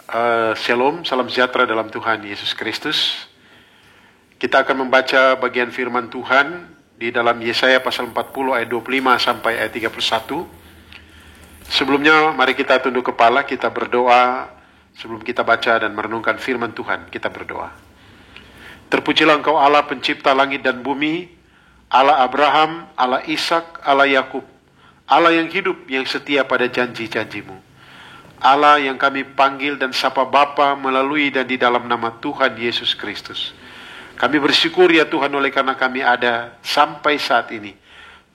Shalom, salam sejahtera dalam Tuhan Yesus Kristus. Kita akan membaca bagian firman Tuhan di dalam Yesaya pasal 40 ayat 25 sampai ayat 31. Sebelumnya mari kita tunduk kepala, kita berdoa sebelum kita baca dan merenungkan firman Tuhan. Kita berdoa. Terpujilah Engkau Allah pencipta langit dan bumi, Allah Abraham, Allah Ishak, Allah Yakub, Allah yang hidup, yang setia pada janji-janji-Mu. Allah yang kami panggil dan sapa Bapa melalui dan di dalam nama Tuhan Yesus Kristus. Kami bersyukur ya Tuhan oleh karena kami ada sampai saat ini.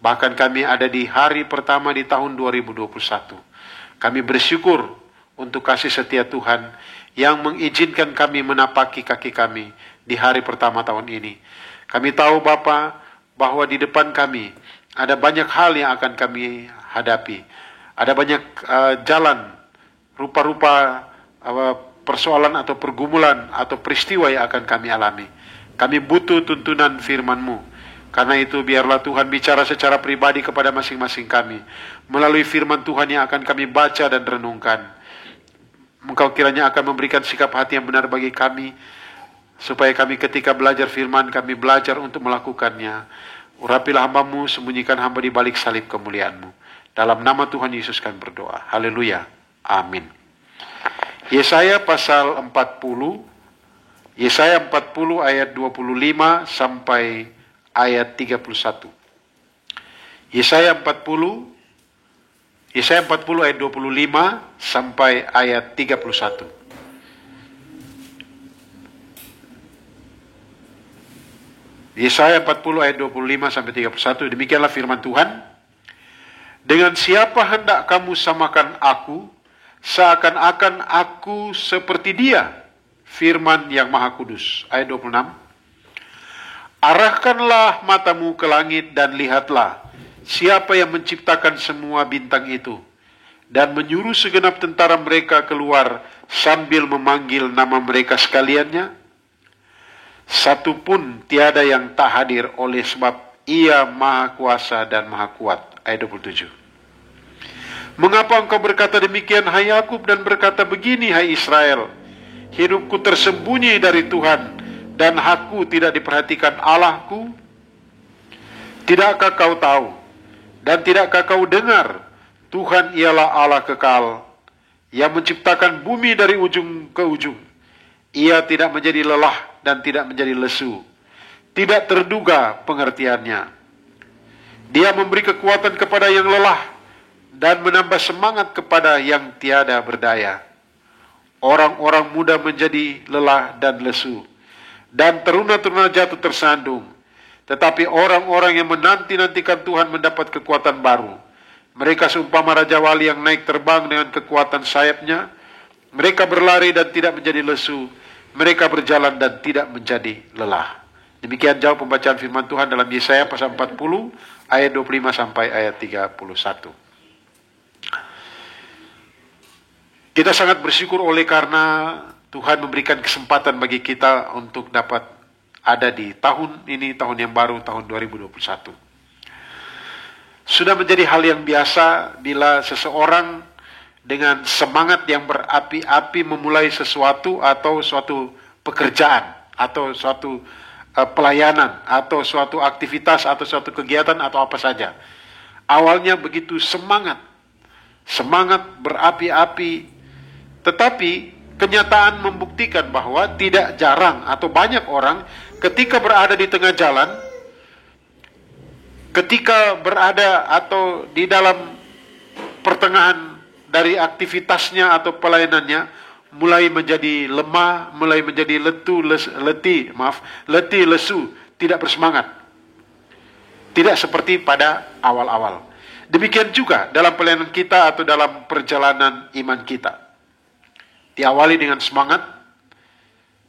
Bahkan kami ada di hari pertama di tahun 2021. Kami bersyukur untuk kasih setia Tuhan yang mengizinkan kami menapaki kaki kami di hari pertama tahun ini. Kami tahu Bapa bahwa di depan kami ada banyak hal yang akan kami hadapi. Ada banyak jalan, rupa-rupa persoalan atau pergumulan atau peristiwa yang akan kami alami. Kami butuh tuntunan firman-Mu. Karena itu biarlah Tuhan bicara secara pribadi kepada masing-masing kami melalui firman Tuhan yang akan kami baca dan renungkan. Engkau kiranya akan memberikan sikap hati yang benar bagi kami, supaya kami ketika belajar firman, kami belajar untuk melakukannya. Urapilah hamba-Mu, sembunyikan hamba di balik salib kemuliaan-Mu. Dalam nama Tuhan Yesus kami berdoa. Haleluya. Amin. Yesaya pasal 40. Yesaya 40 ayat 25 sampai ayat 31. Yesaya 40 ayat 25 sampai ayat 31. Yesaya 40 ayat 25 sampai 31. Demikianlah firman Tuhan. Dengan siapa hendak kamu samakan aku? Seakan-akan aku seperti dia, firman yang maha kudus. Ayat 26. Arahkanlah matamu ke langit dan lihatlah siapa yang menciptakan semua bintang itu dan menyuruh segenap tentara mereka keluar sambil memanggil nama mereka sekaliannya. Satu pun tiada yang tak hadir oleh sebab ia maha kuasa dan maha kuat. Ayat 27. Mengapa engkau berkata demikian, hai Yakub, dan berkata begini, hai Israel? Hidupku tersembunyi dari Tuhan, dan hakku tidak diperhatikan Allahku. Tidakkah kau tahu, dan tidakkah kau dengar, Tuhan ialah Allah kekal, yang menciptakan bumi dari ujung ke ujung. Ia tidak menjadi lelah dan tidak menjadi lesu, tidak terduga pengertiannya. Dia memberi kekuatan kepada yang lelah, dan menambah semangat kepada yang tiada berdaya. Orang-orang muda menjadi lelah dan lesu, dan teruna-teruna jatuh tersandung. Tetapi orang-orang yang menanti-nantikan Tuhan mendapat kekuatan baru. Mereka seumpama Raja Wali yang naik terbang dengan kekuatan sayapnya. Mereka berlari dan tidak menjadi lesu. Mereka berjalan dan tidak menjadi lelah. Demikian jauh pembacaan firman Tuhan dalam Yesaya pasal 40 ayat 25 sampai ayat 31. Kita sangat bersyukur oleh karena Tuhan memberikan kesempatan bagi kita untuk dapat ada di tahun ini, tahun yang baru, tahun 2021. Sudah menjadi hal yang biasa bila seseorang dengan semangat yang berapi-api memulai sesuatu atau suatu pekerjaan atau suatu pelayanan atau suatu aktivitas atau suatu kegiatan atau apa saja. Awalnya begitu semangat berapi-api. Tetapi kenyataan membuktikan bahwa tidak jarang atau banyak orang ketika berada di tengah jalan, ketika berada atau di dalam pertengahan dari aktivitasnya atau pelayanannya, mulai menjadi lemah, mulai menjadi letih, lesu, tidak bersemangat. Tidak seperti pada awal-awal. Demikian juga dalam pelayanan kita atau dalam perjalanan iman kita. Diawali dengan semangat,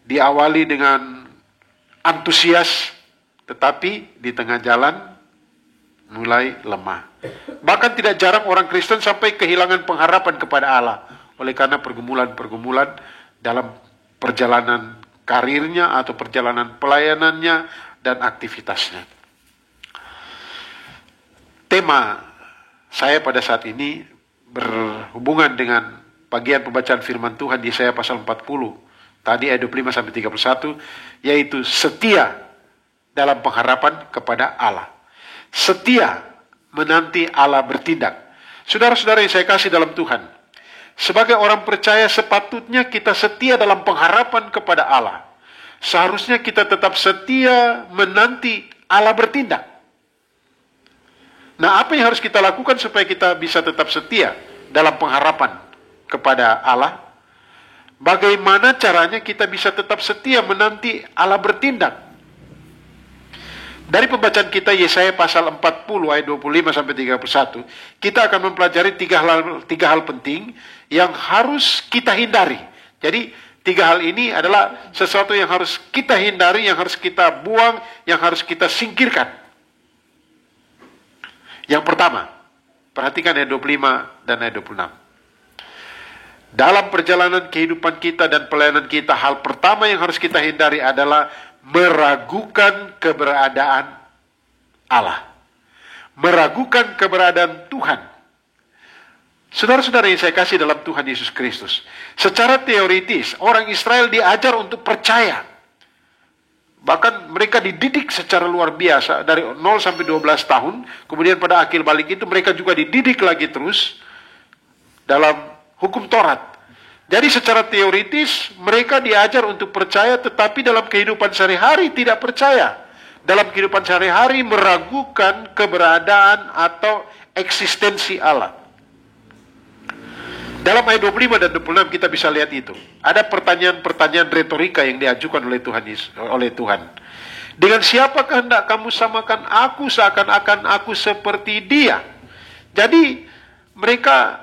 diawali dengan antusias, tetapi di tengah jalan mulai lemah. Bahkan tidak jarang orang Kristen sampai kehilangan pengharapan kepada Allah oleh karena pergumulan-pergumulan dalam perjalanan karirnya atau perjalanan pelayanannya dan aktivitasnya. Tema saya pada saat ini berhubungan dengan bagian pembacaan firman Tuhan di Yesaya pasal 40. Tadi ayat 25 sampai 31, yaitu setia dalam pengharapan kepada Allah. Setia menanti Allah bertindak. Saudara-saudara yang saya kasih dalam Tuhan, sebagai orang percaya sepatutnya kita setia dalam pengharapan kepada Allah. Seharusnya kita tetap setia menanti Allah bertindak. Nah, apa yang harus kita lakukan supaya kita bisa tetap setia dalam pengharapan kepada Allah? Bagaimana caranya kita bisa tetap setia menanti Allah bertindak? Dari pembacaan kita Yesaya pasal 40 ayat 25 sampai 31, kita akan mempelajari tiga hal penting yang harus kita hindari. Jadi, tiga hal ini adalah sesuatu yang harus kita hindari, yang harus kita buang, yang harus kita singkirkan. Yang pertama, perhatikan ayat 25 dan ayat 26. Dalam perjalanan kehidupan kita dan pelayanan kita, hal pertama yang harus kita hindari adalah meragukan keberadaan Allah. Meragukan keberadaan Tuhan. Saudara-saudara yang saya kasih dalam Tuhan Yesus Kristus, secara teoritis, orang Israel diajar untuk percaya. Bahkan mereka dididik secara luar biasa dari 0 sampai 12 tahun. Kemudian pada akhir balik itu mereka juga dididik lagi terus dalam hukum Taurat. Jadi secara teoritis mereka diajar untuk percaya, tetapi dalam kehidupan sehari-hari tidak percaya. Dalam kehidupan sehari-hari meragukan keberadaan atau eksistensi Allah. Dalam ayat 25 dan 26 kita bisa lihat itu. Ada pertanyaan-pertanyaan retorika yang diajukan oleh Tuhan. Dengan siapakah hendak kamu samakan aku seakan-akan aku seperti dia? Jadi mereka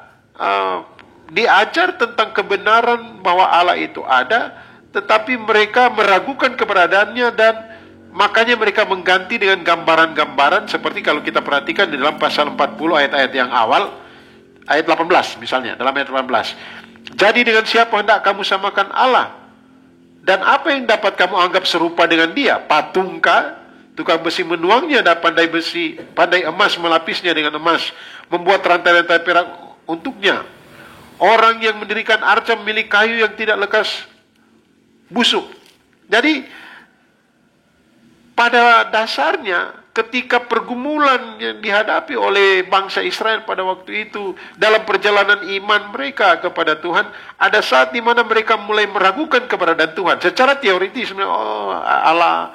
diajar tentang kebenaran bahwa Allah itu ada, tetapi mereka meragukan keberadaannya dan makanya mereka mengganti dengan gambaran-gambaran seperti kalau kita perhatikan di dalam pasal 40 ayat-ayat yang awal, ayat 18 misalnya, dalam ayat 18. Jadi dengan siapa hendak kamu samakan Allah? Dan apa yang dapat kamu anggap serupa dengan dia? Patungkah? Tukang besi menuangnya dan pandai emas melapisnya dengan emas, membuat rantai-rantai perak untuknya. Orang yang mendirikan arca milik kayu yang tidak lekas busuk. Jadi pada dasarnya ketika pergumulan yang dihadapi oleh bangsa Israel pada waktu itu dalam perjalanan iman mereka kepada Tuhan, ada saat di mana mereka mulai meragukan keberadaan Tuhan. Secara teoritis, Allah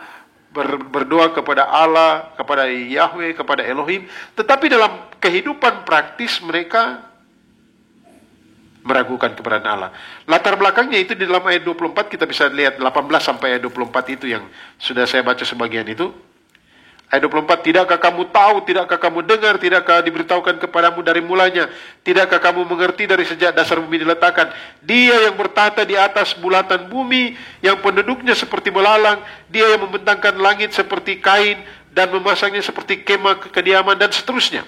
berdoa kepada Allah, kepada Yahweh, kepada Elohim, tetapi dalam kehidupan praktis mereka meragukan keberadaan Allah. Latar belakangnya itu di dalam ayat 24 kita bisa lihat 18 sampai ayat 24 itu yang sudah saya baca sebagian itu. Ayat 24, tidakkah kamu tahu, tidakkah kamu dengar, tidakkah diberitahukan kepadamu dari mulanya, tidakkah kamu mengerti dari sejak dasar bumi diletakkan? Dia yang bertahta di atas bulatan bumi, yang penduduknya seperti belalang, dia yang membentangkan langit seperti kain dan memasangnya seperti kemah kediaman dan seterusnya.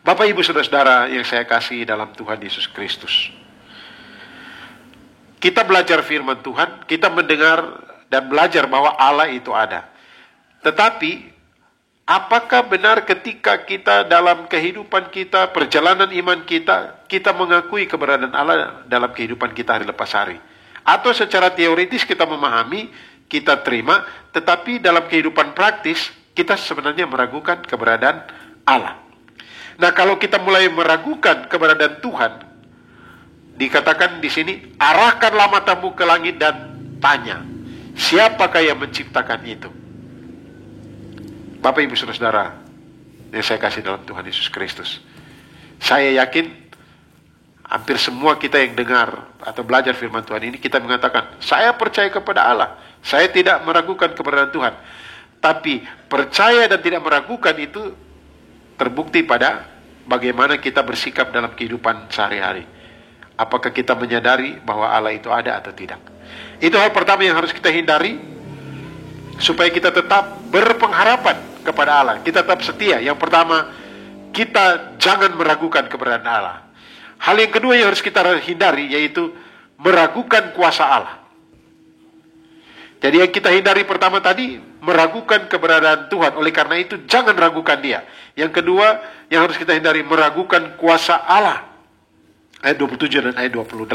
Bapak, Ibu, Saudara-saudara yang saya kasih dalam Tuhan Yesus Kristus. Kita belajar firman Tuhan, kita mendengar dan belajar bahwa Allah itu ada. Tetapi, apakah benar ketika kita dalam kehidupan kita, perjalanan iman kita, kita mengakui keberadaan Allah dalam kehidupan kita hari lepas hari? Atau secara teoritis kita memahami, kita terima, tetapi dalam kehidupan praktis, kita sebenarnya meragukan keberadaan Allah. Nah, kalau kita mulai meragukan keberadaan Tuhan, dikatakan di sini, arahkanlah matamu ke langit dan tanya, siapakah yang menciptakan itu? Bapak, Ibu, Saudara yang saya kasih dalam Tuhan Yesus Kristus, saya yakin hampir semua kita yang dengar atau belajar firman Tuhan ini, kita mengatakan, saya percaya kepada Allah, saya tidak meragukan keberadaan Tuhan. Tapi percaya dan tidak meragukan itu terbukti pada bagaimana kita bersikap dalam kehidupan sehari-hari. Apakah kita menyadari bahwa Allah itu ada atau tidak? Itu hal pertama yang harus kita hindari, supaya kita tetap berpengharapan kepada Allah. Kita tetap setia. Yang pertama, kita jangan meragukan keberadaan Allah. Hal yang kedua yang harus kita hindari, yaitu meragukan kuasa Allah. Jadi yang kita hindari pertama tadi, meragukan keberadaan Tuhan. Oleh karena itu, jangan ragukan Dia. Yang kedua, yang harus kita hindari, meragukan kuasa Allah. Ayat 27 dan ayat 28.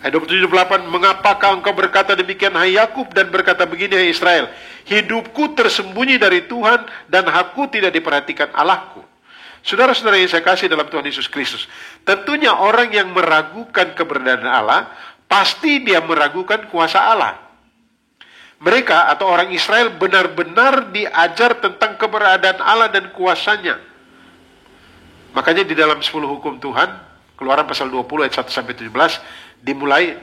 Ayat 27 dan 28, mengapakah engkau berkata demikian, hai Yakub, dan berkata begini, hai Israel, hidupku tersembunyi dari Tuhan, dan aku tidak diperhatikan Allahku. Saudara-saudara yang saya kasih dalam Tuhan Yesus Kristus, tentunya orang yang meragukan keberadaan Allah, pasti dia meragukan kuasa Allah. Mereka atau orang Israel benar-benar diajar tentang keberadaan Allah dan kuasanya. Makanya di dalam 10 hukum Tuhan, Keluaran pasal 20 ayat 1-17, dimulai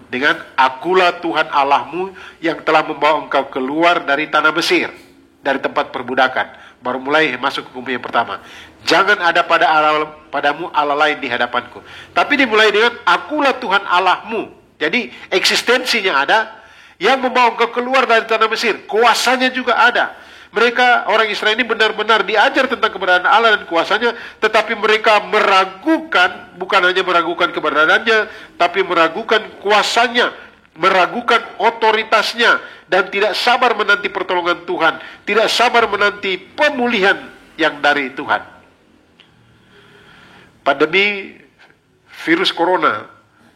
dengan, akulah Tuhan Allahmu yang telah membawa engkau keluar dari tanah Mesir, dari tempat perbudakan. Baru mulai masuk hukum yang pertama. Jangan ada padamu Allah lain di hadapanku. Tapi dimulai dengan, akulah Tuhan Allahmu. Jadi eksistensinya ada, yang membawa engkau keluar dari tanah Mesir. Kuasanya juga ada. Mereka, orang Israel ini benar-benar diajar tentang keberadaan Allah dan kuasanya, tetapi mereka meragukan, bukan hanya meragukan keberadaannya, tapi meragukan kuasanya, meragukan otoritasnya, dan tidak sabar menanti pertolongan Tuhan, tidak sabar menanti pemulihan yang dari Tuhan. Pandemi virus corona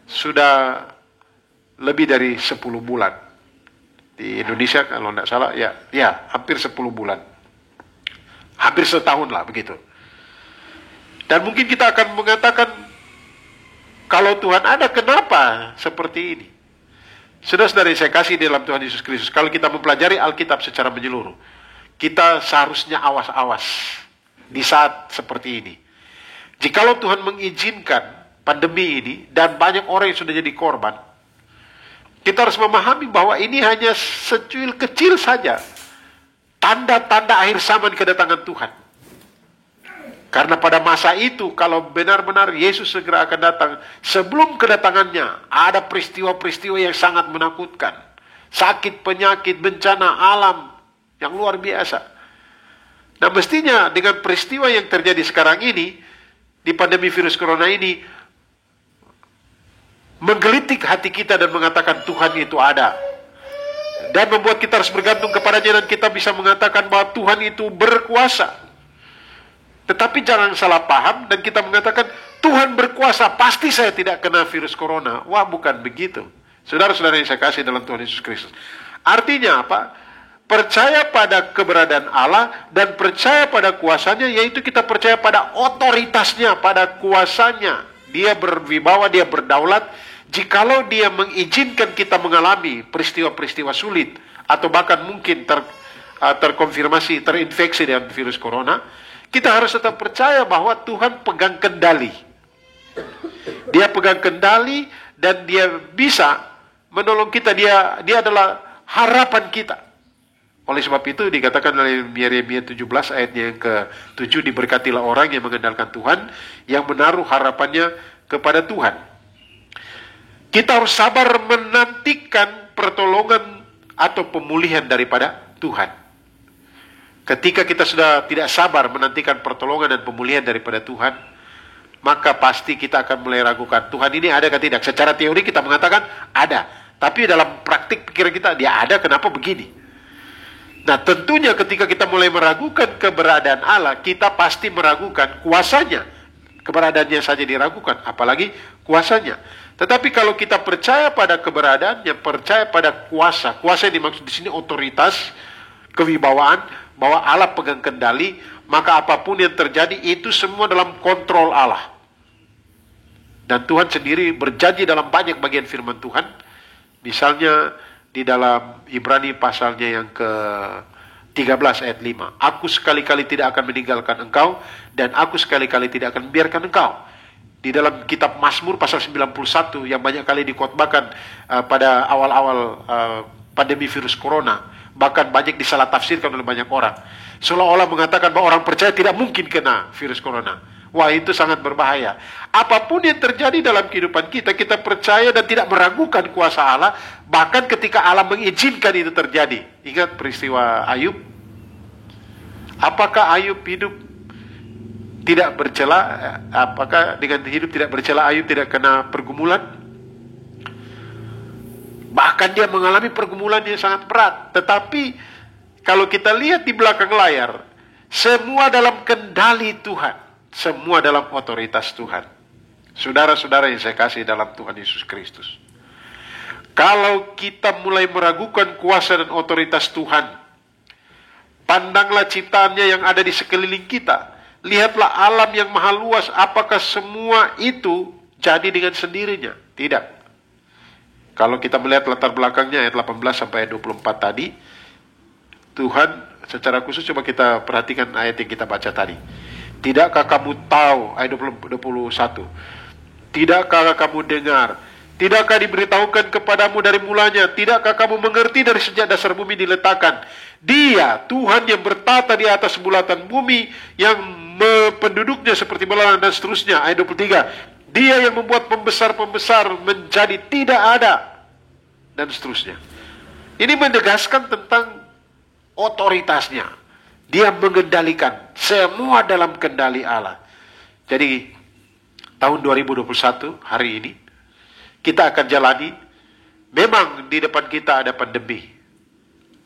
sudah lebih dari 10 bulan. Di Indonesia kalau tidak salah, ya hampir 10 bulan. Hampir setahun lah begitu. Dan mungkin kita akan mengatakan, kalau Tuhan ada, kenapa seperti ini? Saudara-saudara yang saya kasih di dalam Tuhan Yesus Kristus, kalau kita mempelajari Alkitab secara menyeluruh, kita seharusnya awas-awas di saat seperti ini. Jikalau Tuhan mengizinkan pandemi ini, dan banyak orang yang sudah jadi korban, kita harus memahami bahwa ini hanya secuil kecil saja tanda-tanda akhir zaman kedatangan Tuhan. Karena pada masa itu, kalau benar-benar Yesus segera akan datang, sebelum kedatangannya ada peristiwa-peristiwa yang sangat menakutkan. Sakit, penyakit, bencana alam yang luar biasa. Nah, mestinya dengan peristiwa yang terjadi sekarang ini, di pandemi virus corona ini, menggelitik hati kita dan mengatakan Tuhan itu ada. Dan membuat kita harus bergantung kepadanya, dan kita bisa mengatakan bahwa Tuhan itu berkuasa. Tetapi jangan salah paham dan kita mengatakan Tuhan berkuasa, pasti saya tidak kena virus corona. Wah, bukan begitu. Saudara-saudara yang saya kasih dalam Tuhan Yesus Kristus. Artinya apa? Percaya pada keberadaan Allah dan percaya pada kuasanya, yaitu kita percaya pada otoritasnya, pada kuasanya. Dia berwibawa, dia berdaulat. Jikalau dia mengizinkan kita mengalami peristiwa-peristiwa sulit, atau bahkan mungkin terkonfirmasi, terinfeksi dengan virus corona, kita harus tetap percaya bahwa Tuhan pegang kendali. Dia pegang kendali dan dia bisa menolong kita. Dia adalah harapan kita. Oleh sebab itu dikatakan dalam Yeremia 17 ayatnya yang ke-7, diberkatilah orang yang mengandalkan Tuhan, yang menaruh harapannya kepada Tuhan. Kita harus sabar menantikan pertolongan atau pemulihan daripada Tuhan. Ketika kita sudah tidak sabar menantikan pertolongan dan pemulihan daripada Tuhan, maka pasti kita akan mulai ragukan, Tuhan ini ada atau tidak? Secara teori kita mengatakan ada, tapi dalam praktik pikiran kita, dia ada, kenapa begini? Nah, tentunya ketika kita mulai meragukan keberadaan Allah, kita pasti meragukan kuasanya. Keberadaannya saja diragukan, apalagi kuasanya. Tetapi kalau kita percaya pada keberadaannya, percaya pada kuasa yang dimaksud di sini otoritas, kewibawaan, bahwa Allah pegang kendali, maka apapun yang terjadi itu semua dalam kontrol Allah. Dan Tuhan sendiri berjanji dalam banyak bagian firman Tuhan, misalnya di dalam Ibrani pasalnya yang ke-13 ayat 5. Aku sekali-kali tidak akan meninggalkan engkau, dan aku sekali-kali tidak akan membiarkan engkau. Di dalam kitab Mazmur pasal 91 yang banyak kali dikotbahkan pada awal-awal pandemi virus corona, bahkan banyak disalah tafsirkan oleh banyak orang. Seolah-olah mengatakan bahwa orang percaya tidak mungkin kena virus corona. Wah, itu sangat berbahaya. Apapun yang terjadi dalam kehidupan kita, kita percaya dan tidak meragukan kuasa Allah, bahkan ketika Allah mengizinkan itu terjadi. Ingat peristiwa Ayub? Apakah Ayub hidup tidak bercela? Apakah dengan hidup tidak bercela Ayub tidak kena pergumulan? Bahkan dia mengalami pergumulan yang sangat berat. Tetapi kalau kita lihat di belakang layar, semua dalam kendali Tuhan, semua dalam otoritas Tuhan. Saudara-saudara yang saya kasih dalam Tuhan Yesus Kristus, kalau kita mulai meragukan kuasa dan otoritas Tuhan, pandanglah ciptaannya yang ada di sekeliling kita. Lihatlah alam yang maha luas, apakah semua itu jadi dengan sendirinya? Tidak. Kalau kita melihat latar belakangnya ayat 18 sampai ayat 24 tadi, Tuhan secara khusus coba kita perhatikan ayat yang kita baca tadi. Tidakkah kamu tahu, ayat 21, tidakkah kamu dengar, tidakkah diberitahukan kepadamu dari mulanya, tidakkah kamu mengerti dari sejak dasar bumi diletakkan? Dia, Tuhan yang bertata di atas bulatan bumi, yang penduduknya seperti belalang dan seterusnya. Ayat 23, Dia yang membuat pembesar-pembesar menjadi tidak ada, dan seterusnya. Ini menegaskan tentang otoritasnya. Dia mengendalikan, semua dalam kendali Allah. Jadi tahun 2021 hari ini kita akan jalani, memang di depan kita ada pandemi,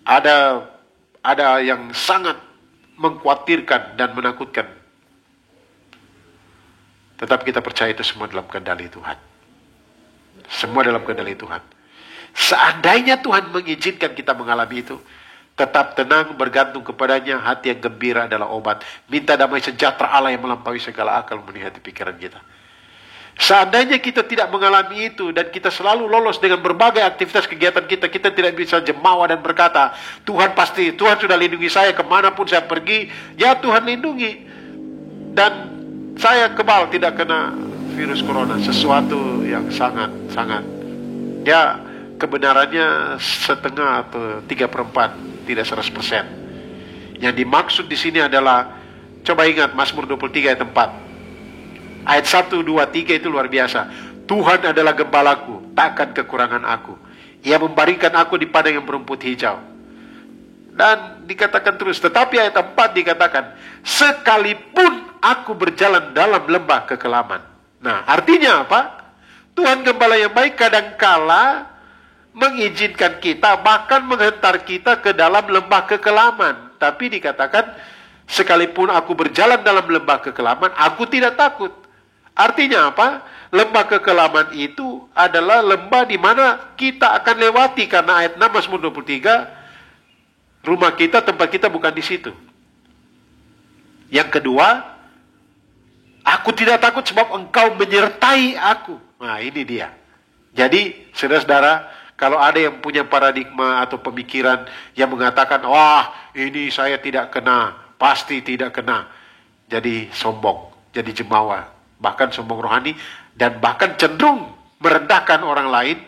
ada yang sangat mengkhawatirkan dan menakutkan. Tetap kita percaya itu semua dalam kendali Tuhan. Semua dalam kendali Tuhan. Seandainya Tuhan mengizinkan kita mengalami itu, tetap tenang, bergantung kepadanya. Hati yang gembira adalah obat. Minta damai sejahtera Allah yang melampaui segala akal menghati pikiran kita. Seandainya kita tidak mengalami itu dan kita selalu lolos dengan berbagai aktivitas kegiatan kita, kita tidak bisa jemawa dan berkata, Tuhan sudah lindungi saya kemanapun saya pergi. Ya, Tuhan lindungi. Dan saya kebal tidak kena virus corona. Sesuatu yang sangat, ya kebenarannya setengah atau 3/4, tidak 100%. Yang dimaksud di sini adalah, coba ingat Mazmur 23 ayat 4. Ayat 1, 2, 3 itu luar biasa. Tuhan adalah gembalaku, takkan kekurangan aku. Ia membaringkan aku di padang yang berumput hijau. Dan dikatakan terus, tetapi ayat 4 dikatakan, sekalipun aku berjalan dalam lembah kekelaman. Nah, artinya apa? Tuhan gembala yang baik kadangkala mengizinkan kita, bahkan menghantar kita ke dalam lembah kekelaman. Tapi dikatakan, sekalipun aku berjalan dalam lembah kekelaman, aku tidak takut. Artinya apa? Lembah kekelaman itu adalah lembah di mana kita akan lewati, karena ayat 6 Mazmur 23, rumah kita, tempat kita bukan di situ. Yang kedua, aku tidak takut sebab engkau menyertai aku. Nah, ini dia. Jadi, saudara-saudara, kalau ada yang punya paradigma atau pemikiran yang mengatakan, wah, ini saya tidak kena, pasti tidak kena, jadi sombong, jadi jemawa, bahkan sombong rohani, dan bahkan cenderung merendahkan orang lain,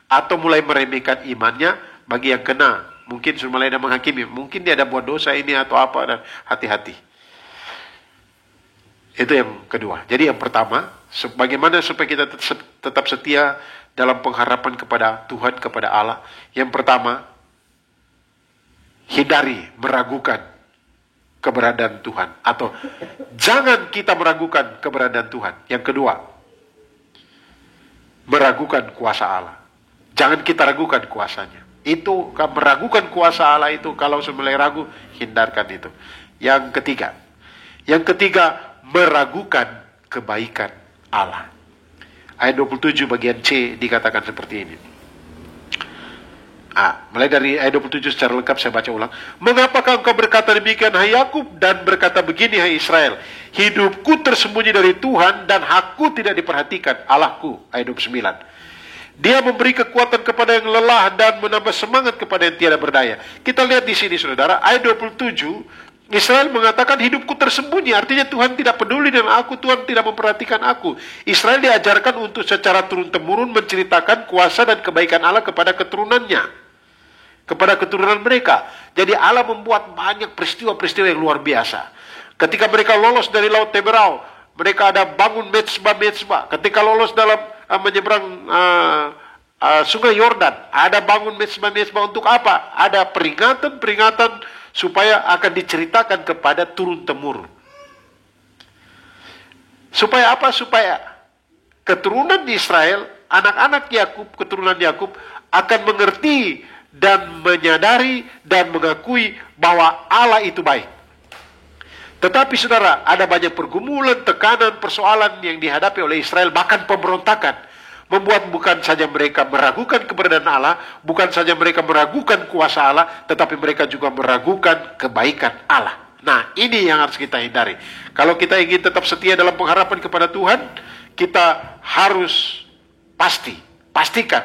atau mulai meremehkan imannya bagi yang kena. Mungkin sudah mulai ada menghakimi, mungkin dia ada buat dosa ini atau apa, dan hati-hati. Itu yang kedua. Jadi yang pertama, bagaimana supaya kita tetap setia dalam pengharapan kepada Tuhan, kepada Allah. Yang pertama, hindari meragukan keberadaan Tuhan, atau jangan kita meragukan keberadaan Tuhan. Yang kedua, meragukan kuasa Allah. Jangan kita ragukan kuasanya. Itu meragukan kuasa Allah itu, kalau mulai ragu, hindarkan itu. Yang ketiga, meragukan kebaikan Allah. Ayat 27 bagian C dikatakan seperti ini. Mulai dari ayat 27 secara lengkap saya baca ulang. Mengapakah engkau berkata demikian, hai Yakub, dan berkata begini, hai Israel, hidupku tersembunyi dari Tuhan dan hakku tidak diperhatikan Allahku. Ayat 29. Dia memberi kekuatan kepada yang lelah dan menambah semangat kepada yang tiada berdaya. Kita lihat di sini, saudara, ayat 27, Israel mengatakan hidupku tersembunyi, artinya Tuhan tidak peduli dengan aku, Tuhan tidak memperhatikan aku. Israel diajarkan untuk secara turun-temurun menceritakan kuasa dan kebaikan Allah kepada keturunannya, kepada keturunan mereka. Jadi Allah membuat banyak peristiwa-peristiwa yang luar biasa. Ketika mereka lolos dari Laut Teberau, mereka ada bangun mezbah-mezbah. Ketika lolos dalam menyeberang Sungai Yordan, ada bangun mezbah-mezbah untuk apa? Ada peringatan-peringatan supaya akan diceritakan kepada turun-temurun. Supaya apa? Supaya keturunan Israel, anak-anak Yakub, keturunan Yakub akan mengerti dan menyadari dan mengakui bahwa Allah itu baik. Tetapi saudara, ada banyak pergumulan, tekanan, persoalan yang dihadapi oleh Israel, bahkan pemberontakan. Membuat bukan saja mereka meragukan keberadaan Allah, bukan saja mereka meragukan kuasa Allah, tetapi mereka juga meragukan kebaikan Allah. Nah, ini yang harus kita hindari. Kalau kita ingin tetap setia dalam pengharapan kepada Tuhan, kita harus pastikan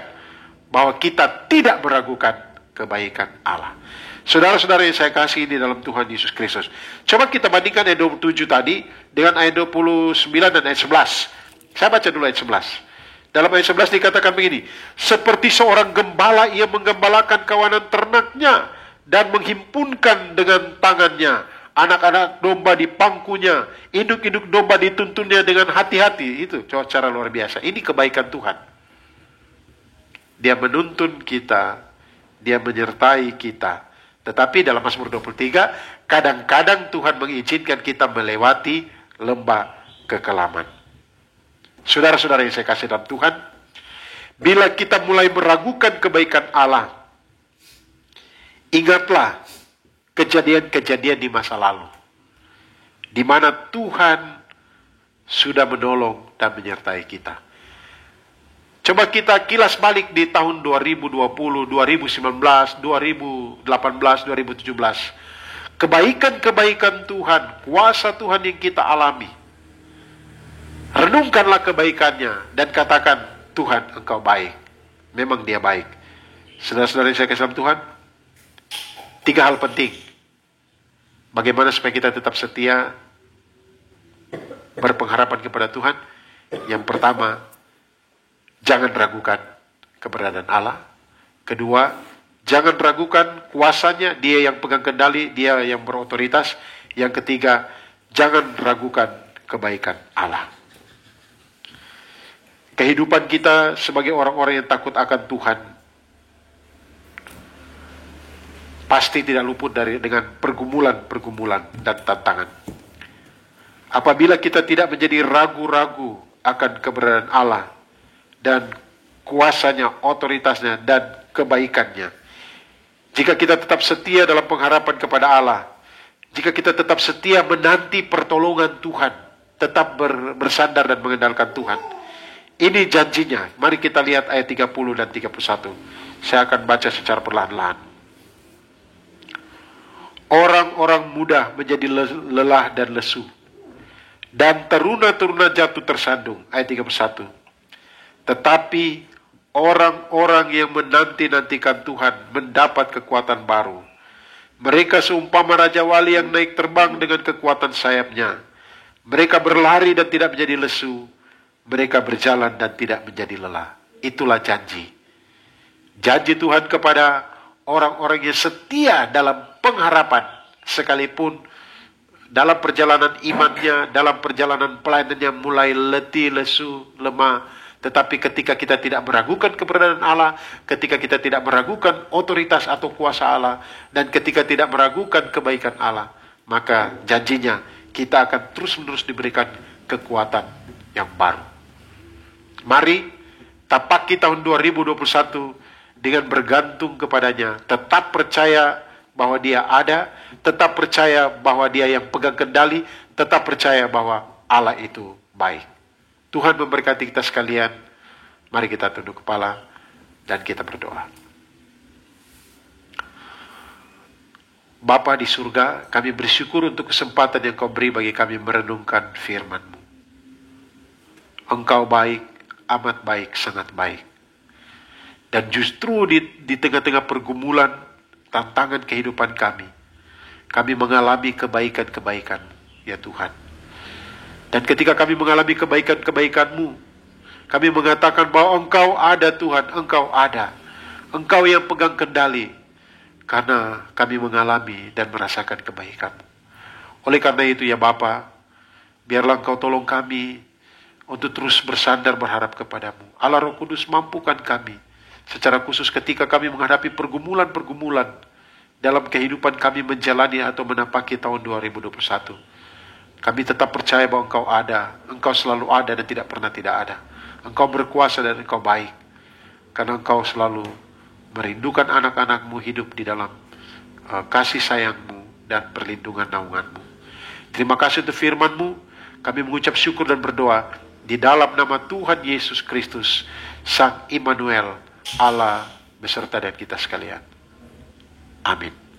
bahwa kita tidak meragukan kebaikan Allah. Saudara-saudara yang saya kasih di dalam Tuhan Yesus Kristus, coba kita bandingkan ayat 27 tadi dengan ayat 29 dan ayat 11. Saya baca dulu ayat 11. Dalam ayat 11 dikatakan begini, seperti seorang gembala ia menggembalakan kawanan ternaknya dan menghimpunkan dengan tangannya anak-anak domba di pangkunya, induk-induk domba dituntunnya dengan hati-hati. Itu cara luar biasa. Ini kebaikan Tuhan. Dia menuntun kita, dia menyertai kita. Tetapi dalam Mazmur 23, kadang-kadang Tuhan mengizinkan kita melewati lembah kekelaman. Saudara-saudara yang saya kasih dalam Tuhan, bila kita mulai meragukan kebaikan Allah, ingatlah kejadian-kejadian di masa lalu, di mana Tuhan sudah menolong dan menyertai kita. Coba kita kilas balik di tahun 2020, 2019, 2018, 2017. Kebaikan-kebaikan Tuhan, kuasa Tuhan yang kita alami. Renungkanlah kebaikannya dan katakan, Tuhan, Engkau baik. Memang Dia baik. Saudara-saudara yang saya kasih dalam Tuhan, 3 hal penting. Bagaimana supaya kita tetap setia berpengharapan kepada Tuhan? Yang pertama, jangan ragukan keberadaan Allah. Kedua, jangan ragukan kuasanya, Dia yang pegang kendali, Dia yang berotoritas. Yang ketiga, jangan ragukan kebaikan Allah. Kehidupan kita sebagai orang-orang yang takut akan Tuhan pasti tidak luput dengan pergumulan dan tantangan. Apabila kita tidak menjadi ragu-ragu akan keberadaan Allah dan kuasanya, otoritasnya, dan kebaikannya. Jika kita tetap setia dalam pengharapan kepada Allah, jika kita tetap setia menanti pertolongan Tuhan, tetap bersandar dan mengandalkan Tuhan. Ini janjinya. Mari kita lihat ayat 30 dan 31. Saya akan baca secara perlahan-lahan. Orang-orang muda menjadi lelah dan lesu, dan teruna-teruna jatuh tersandung. Ayat 31. Tetapi orang-orang yang menanti-nantikan Tuhan mendapat kekuatan baru. Mereka seumpama Raja Wali yang naik terbang dengan kekuatan sayapnya. Mereka berlari dan tidak menjadi lesu. Mereka berjalan dan tidak menjadi lelah. Itulah janji. Janji Tuhan kepada orang-orang yang setia dalam pengharapan. Sekalipun dalam perjalanan imannya, dalam perjalanan pelayanannya mulai letih, lesu, lemah. Tetapi ketika kita tidak meragukan keberadaan Allah, ketika kita tidak meragukan otoritas atau kuasa Allah, dan ketika tidak meragukan kebaikan Allah, maka janjinya kita akan terus-menerus diberikan kekuatan yang baru. Mari tapaki tahun 2021 dengan bergantung kepadanya. Tetap percaya bahwa Dia ada, tetap percaya bahwa Dia yang pegang kendali, tetap percaya bahwa Allah itu baik. Tuhan memberkati kita sekalian. Mari kita tunduk kepala dan kita berdoa. Bapa di surga, kami bersyukur untuk kesempatan yang Kau beri bagi kami merenungkan firman-Mu. Engkau baik, amat baik, sangat baik. Dan justru di tengah-tengah pergumulan, tantangan kehidupan kami mengalami kebaikan-kebaikan, ya Tuhan. Dan ketika kami mengalami kebaikan-kebaikan-Mu, kami mengatakan bahwa Engkau ada Tuhan, Engkau ada. Engkau yang pegang kendali. Karena kami mengalami dan merasakan kebaikan-Mu. Oleh karena itu ya Bapa, biarlah Engkau tolong kami untuk terus bersandar berharap kepadamu. Allah Roh Kudus, mampukan kami. Secara khusus ketika kami menghadapi pergumulan-pergumulan dalam kehidupan kami menjalani atau menapaki tahun 2021. Kami tetap percaya bahwa Engkau ada. Engkau selalu ada dan tidak pernah tidak ada. Engkau berkuasa dan Engkau baik. Karena Engkau selalu merindukan anak-anak-Mu hidup di dalam kasih sayang-Mu dan perlindungan naungan-Mu. Terima kasih untuk firman-Mu. Kami mengucap syukur dan berdoa di dalam nama Tuhan Yesus Kristus, Sang Immanuel, Allah beserta dengan kita sekalian. Amin.